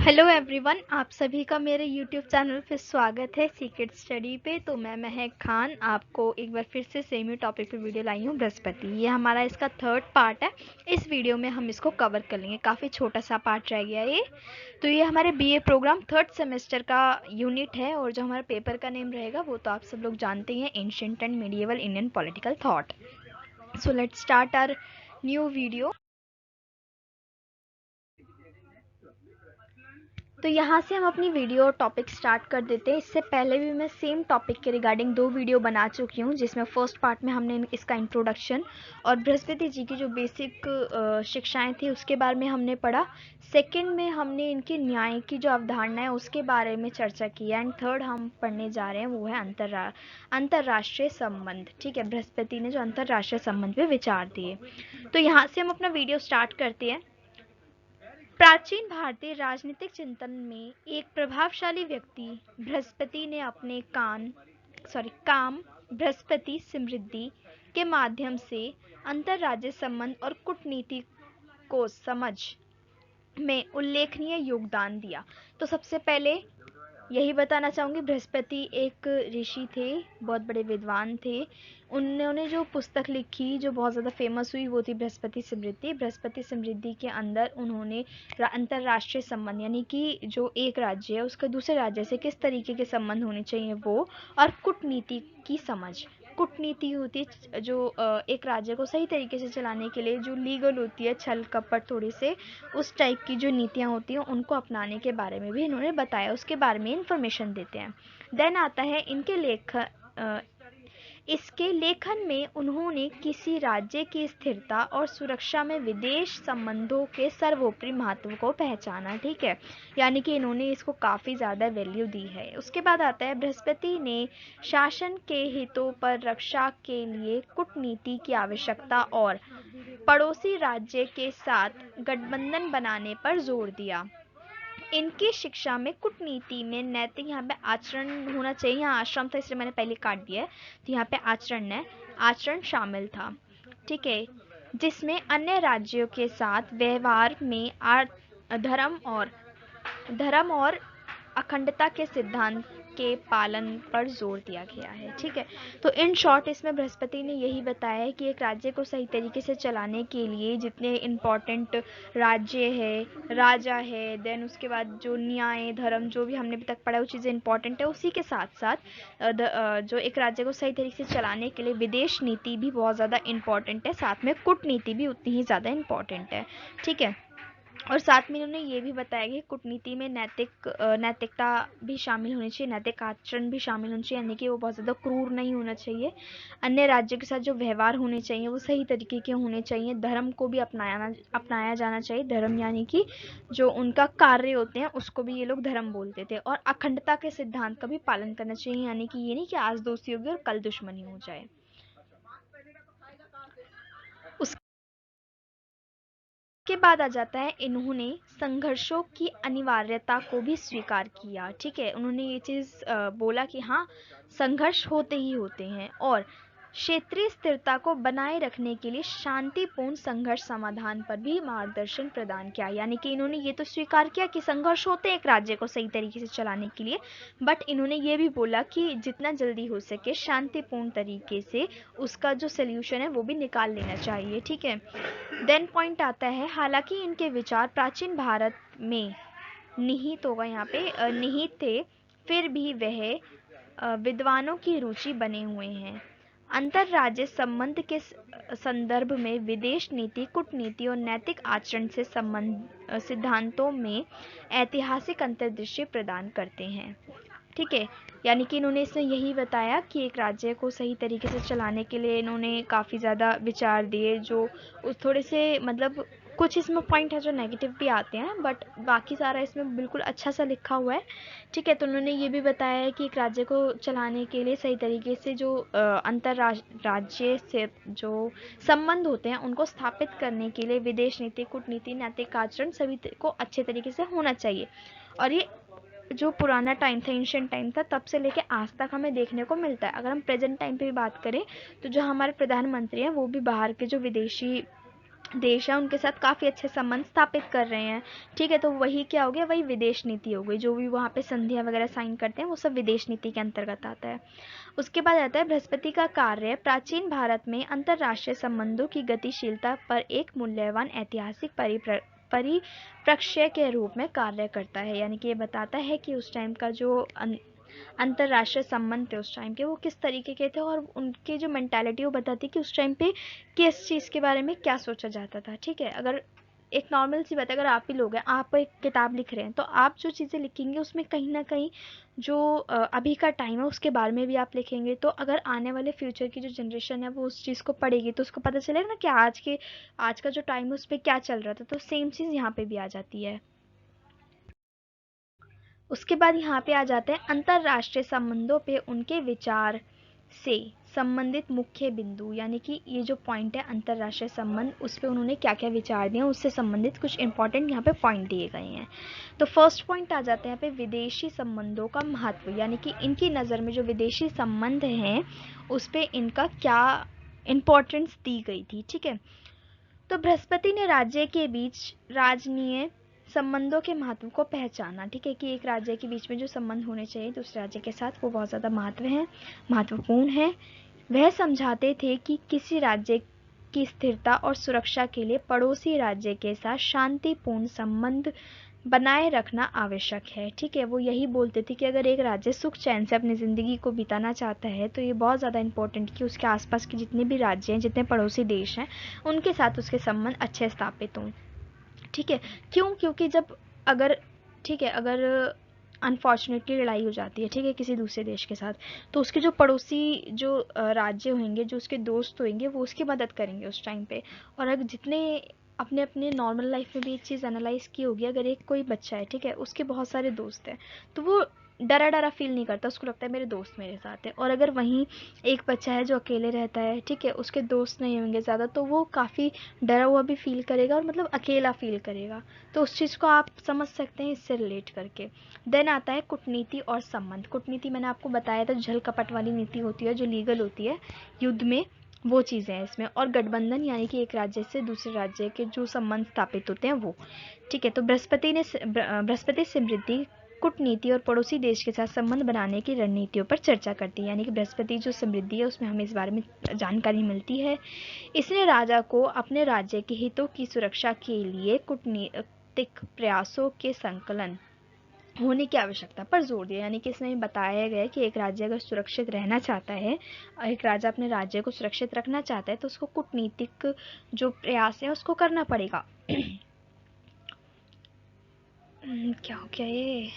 Hello everyone, आप सभी का मेरे यूट्यूब चैनल पे स्वागत है सीक्रेट स्टडी पे। तो मैं महक खान आपको एक बार फिर से सेम ही टॉपिक पे वीडियो लाई हूँ, बृहस्पति। ये हमारा इसका थर्ड पार्ट है। इस वीडियो में हम इसको कवर कर लेंगे, काफ़ी छोटा सा पार्ट रह गया ये। तो ये हमारे बीए प्रोग्राम थर्ड सेमेस्टर का यूनिट है, और जो हमारा पेपर का नेम रहेगा वो तो आप सब लोग जानते ही हैं, ancient and medieval Indian political thought. So let's start our new video. तो यहाँ से हम अपनी वीडियो टॉपिक स्टार्ट कर देते हैं। इससे पहले भी मैं सेम टॉपिक के रिगार्डिंग 2 वीडियो बना चुकी हूँ, जिसमें फर्स्ट पार्ट में हमने इसका इंट्रोडक्शन और बृहस्पति जी की जो बेसिक शिक्षाएं थी उसके बारे में हमने पढ़ा। सेकंड में हमने इनकी न्याय की जो अवधारणा है उसके बारे में चर्चा की है। एंड थर्ड हम पढ़ने जा रहे हैं वो है अंतर्राष्ट्रीय संबंध। ठीक है, बृहस्पति ने जो अंतर्राष्ट्रीय संबंध पे विचार दिए। तो यहाँ से हम अपना वीडियो स्टार्ट करते हैं। प्राचीन भारतीय राजनीतिक चिंतन में एक प्रभावशाली व्यक्ति बृहस्पति ने अपने काम बृहस्पति समृद्धि के माध्यम से अंतर्राज्य संबंध और कूटनीति को समझ में उल्लेखनीय योगदान दिया। तो सबसे पहले यही बताना चाहूँगी, बृहस्पति एक ऋषि थे, बहुत बड़े विद्वान थे। उन्होंने जो पुस्तक लिखी जो बहुत ज़्यादा फेमस हुई वो थी बृहस्पति समृद्धि। बृहस्पति समृद्धि के अंदर उन्होंने अंतर्राष्ट्रीय संबंध, यानी कि जो एक राज्य है उसके दूसरे राज्य से किस तरीके के संबंध होने चाहिए वो, और कूटनीति की समझ। कूटनीति होती है जो एक राज्य को सही तरीके से चलाने के लिए जो लीगल होती है, छल कपट थोड़ी से उस टाइप की जो नीतियाँ होती हैं उनको अपनाने के बारे में भी इन्होंने बताया, उसके बारे में इंफॉर्मेशन देते हैं। देन आता है इसके लेखन में उन्होंने किसी राज्य की स्थिरता और सुरक्षा में विदेश संबंधों के सर्वोपरि महत्व को पहचाना। ठीक है, यानी कि इन्होंने इसको काफ़ी ज़्यादा वैल्यू दी है। उसके बाद आता है बृहस्पति ने शासन के हितों पर रक्षा के लिए कूटनीति की आवश्यकता और पड़ोसी राज्य के साथ गठबंधन बनाने पर जोर दिया। इनकी शिक्षा में कूटनीति में नैतिक, यहाँ पे आचरण होना चाहिए, यहाँ आश्रम था इसलिए मैंने पहले काट दिया है, तो यहाँ पे आचरण शामिल था। ठीक है, जिसमें अन्य राज्यों के साथ व्यवहार में धर्म और अखंडता के सिद्धांत के पालन पर जोर दिया गया है। ठीक है, तो इन शॉर्ट इसमें बृहस्पति ने यही बताया है कि एक राज्य को सही तरीके से चलाने के लिए जितने इम्पोर्टेंट राज्य है, राजा है, देन उसके बाद जो न्याय धर्म जो भी हमने अभी तक पढ़ा वो चीज़ें इंपॉर्टेंट है, उसी के साथ साथ जो एक राज्य को सही तरीके से चलाने के लिए विदेश नीति भी बहुत ज़्यादा इंपॉर्टेंट है, साथ में कूटनीति भी उतनी ही ज़्यादा इंपॉर्टेंट है। ठीक है, और साथ में उन्होंने ये भी बताया कि कूटनीति में नैतिकता भी शामिल होनी चाहिए, नैतिक आचरण भी शामिल होना चाहिए, यानी कि वो बहुत ज़्यादा क्रूर नहीं होना चाहिए। अन्य राज्यों के साथ जो व्यवहार होने चाहिए वो सही तरीके के होने चाहिए। धर्म को भी अपनाया जाना चाहिए। धर्म यानी कि जो उनका कार्य होते हैं उसको भी ये लोग धर्म बोलते थे। और अखंडता के सिद्धांत का भी पालन करना चाहिए, यानी कि ये नहीं कि आज दोस्ती होगी और कल दुश्मनी हो जाए। के बाद आ जाता है, इन्होंने संघर्षों की अनिवार्यता को भी स्वीकार किया। ठीक है, उन्होंने ये चीज़ बोला कि हाँ, संघर्ष होते ही होते हैं, और क्षेत्रीय स्थिरता को बनाए रखने के लिए शांतिपूर्ण संघर्ष समाधान पर भी मार्गदर्शन प्रदान किया। यानी कि इन्होंने ये तो स्वीकार किया कि संघर्ष होते हैं एक राज्य को सही तरीके से चलाने के लिए, बट इन्होंने ये भी बोला कि जितना जल्दी हो सके शांतिपूर्ण तरीके से उसका जो सोल्यूशन है वो भी निकाल लेना चाहिए। ठीक है, देन पॉइंट आता है, हालांकि इनके विचार प्राचीन भारत में निहित होगा, यहाँ पे निहित थे, फिर भी वह विद्वानों की रुचि बने हुए हैं। अंतर्राज्य संबंध के संदर्भ में विदेश नीति, कूटनीति और नैतिक आचरण से संबंध सिद्धांतों में ऐतिहासिक अंतर्दृष्टि प्रदान करते हैं। ठीक है, यानी कि इन्होंने इसमें यही बताया कि एक राज्य को सही तरीके से चलाने के लिए इन्होंने काफ़ी ज़्यादा विचार दिए, जो उस थोड़े से मतलब कुछ इसमें पॉइंट है जो नेगेटिव भी आते हैं, बट बाकी सारा इसमें बिल्कुल अच्छा सा लिखा हुआ है। ठीक है, तो उन्होंने ये भी बताया है कि एक राज्य को चलाने के लिए सही तरीके से जो राज्य से जो संबंध होते हैं उनको स्थापित करने के लिए विदेश नीति, कूटनीति, नैतिक आचरण सभी को अच्छे तरीके से होना चाहिए। और ये जो पुराना टाइम था, एंशिएंट टाइम था, तब से लेके आज तक हमें देखने को मिलता है। अगर हम प्रेजेंट टाइम पे भी बात करें तो जो हमारे प्रधानमंत्री हैं वो भी बाहर के जो विदेशी देश है उनके साथ काफ़ी अच्छे संबंध स्थापित कर रहे हैं, ठीक है। तो वही क्या हो गया, वही विदेश नीति हो गई। जो भी वहाँ पे संधियाँ वगैरह साइन करते हैं वो सब विदेश नीति के अंतर्गत आता है। उसके बाद आता है बृहस्पति का कार्य प्राचीन भारत में अंतर्राष्ट्रीय संबंधों की गतिशीलता पर एक मूल्यवान ऐतिहासिक परिप्रेक्ष्य के रूप में कार्य करता है। यानी कि ये बताता है कि उस टाइम का जो अंतर्राष्ट्रीय संबंध थे उस टाइम के, वो किस तरीके के थे, और उनकी जो मेंटालिटी वो बताती है कि उस टाइम पे किस चीज़ के बारे में क्या सोचा जाता था, ठीक है। अगर एक नॉर्मल सी बात है, अगर आप ही लोग हैं, आप एक किताब लिख रहे हैं, तो आप जो चीज़ें लिखेंगे उसमें कहीं ना कहीं जो अभी का टाइम है उसके बारे में भी आप लिखेंगे। तो अगर आने वाले फ्यूचर की जो जनरेशन है वो उस चीज़ को पढ़ेगी तो उसको पता चलेगा ना कि आज का जो टाइम है उस पर क्या चल रहा था। तो सेम चीज़ यहाँ पे भी आ जाती है। उसके बाद यहाँ पे आ जाते हैं अंतर्राष्ट्रीय संबंधों पे उनके विचार से संबंधित मुख्य बिंदु। यानी कि ये जो पॉइंट है अंतर्राष्ट्रीय संबंध, उस पर उन्होंने क्या क्या विचार दिए, उससे संबंधित कुछ इंपॉर्टेंट यहाँ पे पॉइंट दिए गए हैं। तो फर्स्ट पॉइंट आ जाते हैं यहाँ पे विदेशी संबंधों का महत्व। यानी कि इनकी नज़र में जो विदेशी संबंध हैं उस पर इनका क्या इम्पोर्टेंस दी गई थी, ठीक है। तो बृहस्पति ने राज्य के बीच राजनीय संबंधों के महत्व को पहचाना, ठीक है, कि एक राज्य के बीच में जो संबंध होने चाहिए दूसरे राज्य के साथ वो बहुत ज़्यादा महत्वपूर्ण है। वह समझाते थे कि किसी राज्य की स्थिरता और सुरक्षा के लिए पड़ोसी राज्य के साथ शांतिपूर्ण संबंध बनाए रखना आवश्यक है, ठीक है। वो यही बोलते थे कि अगर एक राज्य सुख चैन से अपनी ज़िंदगी को बिताना चाहता है तो ये बहुत ज़्यादा इंपॉर्टेंट कि उसके आसपास के जितने भी राज्य हैं, जितने पड़ोसी देश हैं, उनके साथ उसके संबंध अच्छे स्थापित हों, ठीक है। क्यों? क्योंकि जब अगर ठीक है, अगर अनफॉर्चुनेटली लड़ाई हो जाती है, ठीक है, किसी दूसरे देश के साथ, तो उसके जो पड़ोसी जो राज्य होंगे, जो उसके दोस्त होंगे, वो उसकी मदद करेंगे उस टाइम पे। और अगर जितने अपने अपने नॉर्मल लाइफ में भी एक चीज़ एनालाइज की होगी, अगर एक कोई बच्चा है, ठीक है, उसके बहुत सारे दोस्त हैं, तो वो डरा डरा फील नहीं करता, उसको लगता है मेरे दोस्त मेरे साथ है। और अगर वहीं एक बच्चा है जो अकेले रहता है, ठीक है, उसके दोस्त नहीं होंगे ज़्यादा, तो वो काफ़ी डरा हुआ भी फील करेगा और मतलब अकेला फील करेगा। तो उस चीज़ को आप समझ सकते हैं इससे रिलेट करके। देन आता है कूटनीति और संबंध। कूटनीति मैंने आपको बताया था, छल कपट वाली नीति होती है जो लीगल होती है युद्ध में, वो चीज़ें हैं इसमें। और गठबंधन यानी कि एक राज्य से दूसरे राज्य के जो संबंध स्थापित होते हैं वो, ठीक है। तो बृहस्पति समृद्धि, कूटनीति और पड़ोसी देश के साथ संबंध बनाने की रणनीतियों पर चर्चा करती है। यानी कि बृहस्पति जो समृद्धि है उसमें हमें इस बारे में जानकारी मिलती है। इसने राजा को अपने राज्य के हितों की सुरक्षा के लिए कूटनीतिक प्रयासों के संकलन होने की आवश्यकता पर जोर दिया। यानी कि इसमें बताया गया है कि एक राज्य अगर सुरक्षित रहना चाहता है, एक राजा अपने राज्य को सुरक्षित रखना चाहता है, तो उसको कूटनीतिक जो प्रयास है उसको करना पड़ेगा। क्या हो गया ये,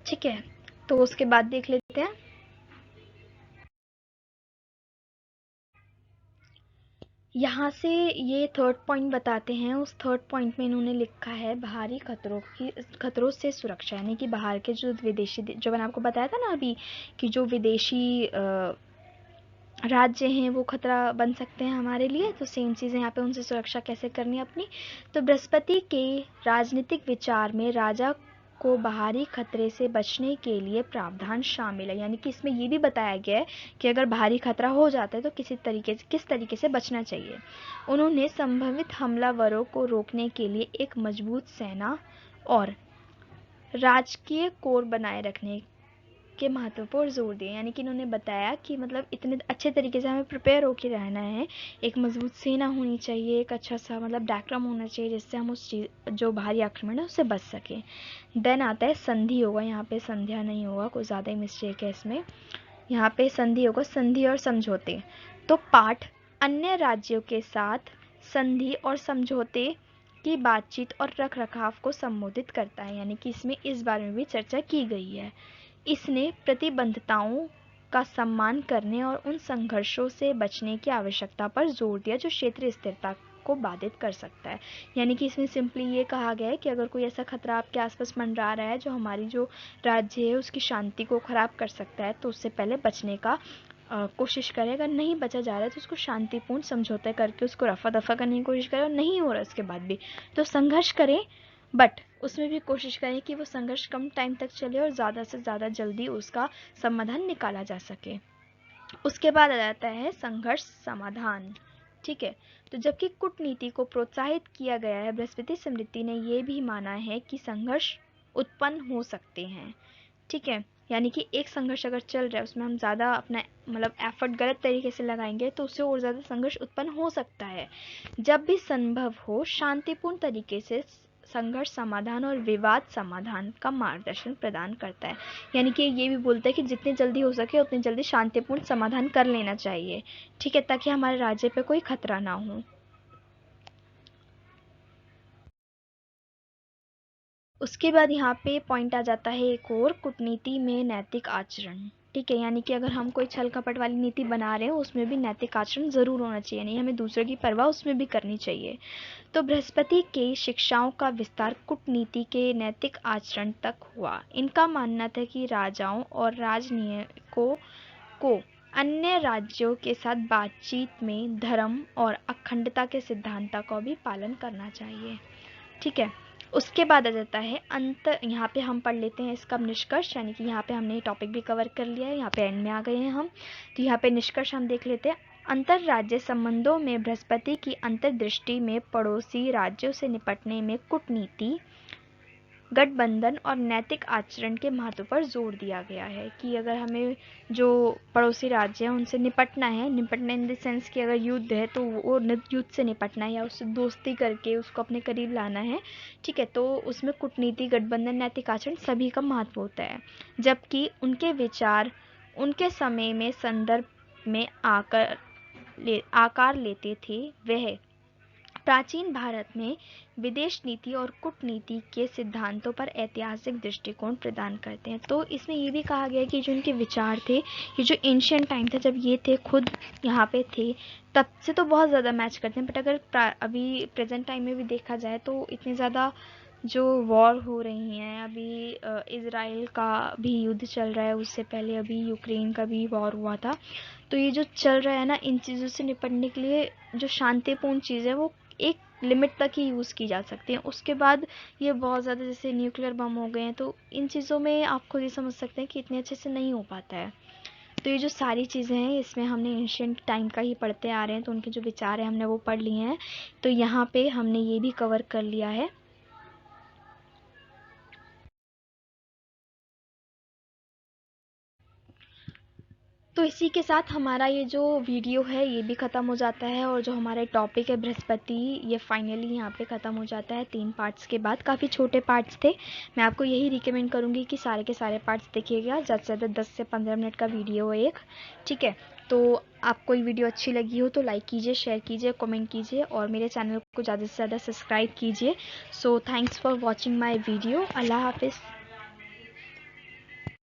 ठीक है। तो उसके बाद देख लेते हैं यहाँ से, ये थर्ड पॉइंट बताते हैं। उस थर्ड पॉइंट में इन्होंने लिखा है बाहरी खतरों से सुरक्षा। यानी कि बाहर के जो विदेशी, जो मैंने आपको बताया था ना अभी, कि जो विदेशी राज्य हैं वो खतरा बन सकते हैं हमारे लिए, तो सेम चीज़ें यहाँ पे उनसे सुरक्षा कैसे करनी है अपनी। तो बृहस्पति के राजनीतिक विचार में राजा को बाहरी खतरे से बचने के लिए प्रावधान शामिल है। यानी कि इसमें ये भी बताया गया है कि अगर बाहरी खतरा हो जाता है तो किस तरीके से बचना चाहिए। उन्होंने संभावित हमलावरों को रोकने के लिए एक मजबूत सेना और राजकीय कोर बनाए रखने के महत्व पर जोर दिया। यानी कि इन्होंने बताया कि मतलब इतने अच्छे तरीके से हमें प्रिपेयर होकर रहना है, एक मजबूत सेना होनी चाहिए, एक अच्छा सा मतलब डायग्राम होना चाहिए जिससे हम उस चीज़ जो बाहरी आक्रमण है उससे बच सकें। देन आता है संधि होगा, यहाँ पे संध्या नहीं होगा, कुछ ज़्यादा ही मिस्टेक है इसमें। यहाँ पे संधि होगा, संधि और समझौते। तो पाठ अन्य राज्यों के साथ संधि और समझौते की बातचीत और रख रखाव को संबोधित करता है। यानी कि इसमें इस बारे में भी चर्चा की गई है। इसने प्रतिबद्धताओं का सम्मान करने और उन संघर्षों से बचने की आवश्यकता पर जोर दिया जो क्षेत्रीय स्थिरता को बाधित कर सकता है। यानी कि इसमें सिंपली ये कहा गया है कि अगर कोई ऐसा खतरा आपके आसपास मंडरा रहा है जो हमारी जो राज्य है उसकी शांति को खराब कर सकता है, तो उससे पहले बचने का कोशिश करें। अगर नहीं बचा जा रहा है तो उसको शांतिपूर्ण समझौता करके उसको रफा दफा करने की कोशिश करें, और नहीं हो रहा उसके बाद भी तो संघर्ष करें, बट उसमें भी कोशिश करें कि वो संघर्ष कम टाइम तक चले और ज़्यादा से ज़्यादा जल्दी उसका समाधान निकाला जा सके। उसके बाद आ जाता है संघर्ष समाधान। ठीक है, तो जबकि कूटनीति को प्रोत्साहित किया गया है, बृहस्पति स्मृति ने ये भी माना है कि संघर्ष उत्पन्न हो सकते हैं। ठीक है, यानी कि एक संघर्ष अगर चल रहा है उसमें हम ज़्यादा अपना मतलब एफर्ट गलत तरीके से लगाएंगे तो उससे और ज़्यादा संघर्ष उत्पन्न हो सकता है। जब भी संभव हो शांतिपूर्ण तरीके से संघर्ष समाधान और विवाद समाधान का मार्गदर्शन प्रदान करता है। यानी कि ये भी बोलता है कि जितनी जल्दी हो सके उतनी जल्दी शांतिपूर्ण समाधान कर लेना चाहिए। ठीक है, ताकि हमारे राज्य पे कोई खतरा ना हो। उसके बाद यहाँ पे पॉइंट आ जाता है एक और, कूटनीति में नैतिक आचरण। ठीक है, यानी कि अगर हम कोई छल कपट वाली नीति बना रहे हो उसमें भी नैतिक आचरण ज़रूर होना चाहिए, नहीं हमें दूसरों की परवाह उसमें भी करनी चाहिए। तो बृहस्पति की शिक्षाओं का विस्तार कूटनीति के नैतिक आचरण तक हुआ। इनका मानना था कि राजाओं और राजनयिकों को अन्य राज्यों के साथ बातचीत में धर्म और अखंडता के सिद्धांत का भी पालन करना चाहिए। ठीक है, उसके बाद आ जाता है अंत। यहाँ पे हम पढ़ लेते हैं इसका निष्कर्ष, यानी कि यहाँ पे हमने टॉपिक भी कवर कर लिया है, यहाँ पे एंड में आ गए हैं हम। तो यहाँ पे निष्कर्ष हम देख लेते हैं। अंतरराज्य संबंधों में बृहस्पति की अंतर्दृष्टि में पड़ोसी राज्यों से निपटने में कूटनीति, गठबंधन और नैतिक आचरण के महत्व पर जोर दिया गया है कि अगर हमें जो पड़ोसी राज्य हैं उनसे निपटना है, निपटना इन द सेंस कि अगर युद्ध है तो वो युद्ध से निपटना है या उससे दोस्ती करके उसको अपने करीब लाना है। ठीक है, तो उसमें कूटनीति, गठबंधन, नैतिक आचरण सभी का महत्व होता है। जबकि उनके विचार उनके समय में संदर्भ में आकार लेते थे। वह प्राचीन भारत में विदेश नीति और कूटनीति के सिद्धांतों पर ऐतिहासिक दृष्टिकोण प्रदान करते हैं। तो इसमें ये भी कहा गया है कि जो इनके विचार थे, ये जो एंशियंट टाइम था जब ये थे खुद यहाँ पे थे, तब से तो बहुत ज़्यादा मैच करते हैं। बट अगर अभी प्रेजेंट टाइम में भी देखा जाए तो इतनी ज़्यादा जो वॉर हो रही हैं, अभी इज़राइल का भी युद्ध चल रहा है, उससे पहले अभी यूक्रेन का भी वॉर हुआ था। तो ये जो चल रहा है ना, इन चीज़ों से निपटने के लिए जो शांतिपूर्ण चीज़ है वो एक लिमिट तक ही यूज़ की जा सकती हैं। उसके बाद ये बहुत ज़्यादा जैसे न्यूक्लियर बम हो गए हैं, तो इन चीज़ों में आप खुद ही समझ सकते हैं कि इतने अच्छे से नहीं हो पाता है। तो ये जो सारी चीज़ें हैं इसमें हमने एंशियंट टाइम का ही पढ़ते आ रहे हैं, तो उनके जो विचार हैं हमने वो पढ़ लिए हैं। तो यहाँ पे हमने ये भी कवर कर लिया है। तो इसी के साथ हमारा ये जो वीडियो है ये भी ख़त्म हो जाता है, और जो हमारे टॉपिक है बृहस्पति, ये फाइनली यहाँ पे ख़त्म हो जाता है 3 पार्ट्स के बाद। काफ़ी छोटे पार्ट्स थे, मैं आपको यही रिकमेंड करूँगी कि सारे के सारे पार्ट्स देखिएगा। ज़्यादा से ज़्यादा 10 से 15 मिनट का वीडियो है एक। ठीक है, तो आपको ये वीडियो अच्छी लगी हो तो लाइक कीजिए, शेयर कीजिए, कमेंट कीजिए और मेरे चैनल को ज़्यादा से ज़्यादा सब्सक्राइब कीजिए। So thanks for watching my video. अल्लाह हाफिज़।